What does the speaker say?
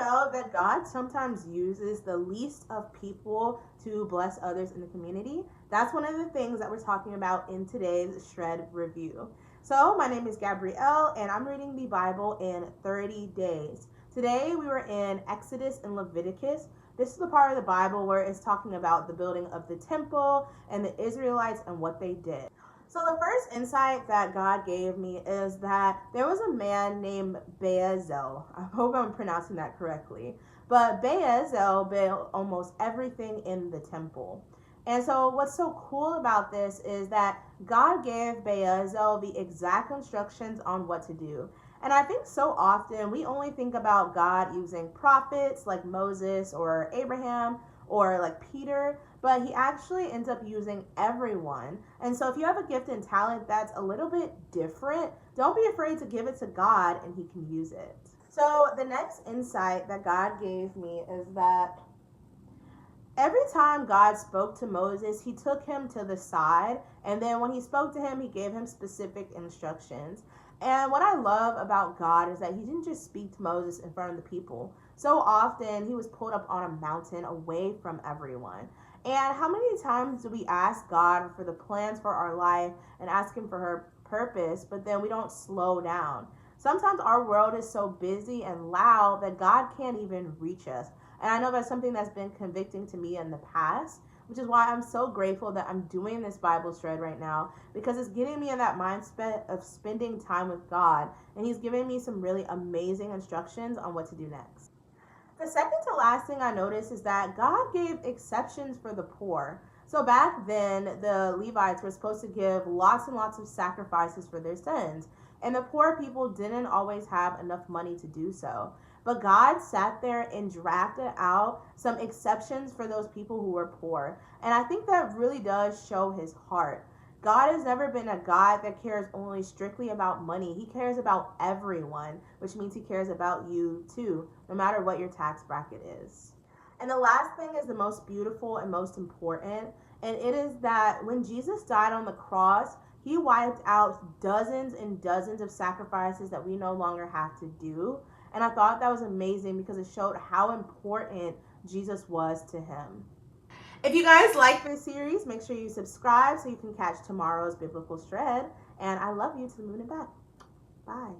know that God sometimes uses the least of people to bless others in the community? That's one of the things that we're talking about in today's Shred Review. So, my name is Gabrielle, and I'm reading the Bible in 30 days. Today, we were in Exodus and Leviticus. This is the part of the Bible where it's talking about the building of the temple and the Israelites and what they did. So the first insight that God gave me is that there was a man named Beazel. I hope I'm pronouncing that correctly. But Beazel built almost everything in the temple. And so what's so cool about this is that God gave Beazel the exact instructions on what to do. And I think so often we only think about God using prophets like Moses or Abraham or like Peter, but he actually ends up using everyone. And so if you have a gift and talent that's a little bit different, don't be afraid to give it to God and he can use it. So the next insight that God gave me is that every time God spoke to Moses, he took him to the side, and then when he spoke to him, he gave him specific instructions. And what I love about God is that he didn't just speak to Moses in front of the people. So often he was pulled up on a mountain away from everyone. And how many times do we ask God for the plans for our life and ask him for her purpose, but then we don't slow down? Sometimes our world is so busy and loud that God can't even reach us. And I know that's something that's been convicting to me in the past, which is why I'm so grateful that I'm doing this Bible shred right now, because it's getting me in that mindset of spending time with God. And he's giving me some really amazing instructions on what to do next. The second to last thing I noticed is that God gave exceptions for the poor. So back then, the Levites were supposed to give lots and lots of sacrifices for their sins. And the poor people didn't always have enough money to do so. But God sat there and drafted out some exceptions for those people who were poor. And I think that really does show his heart. God has never been a God that cares only strictly about money. He cares about everyone, which means he cares about you too, no matter what your tax bracket is. And the last thing is the most beautiful and most important, and it is that when Jesus died on the cross, he wiped out dozens and dozens of sacrifices that we no longer have to do. And I thought that was amazing because it showed how important Jesus was to him. If you guys like this series, make sure you subscribe so you can catch tomorrow's biblical shred. And I love you to the moon and back. Bye.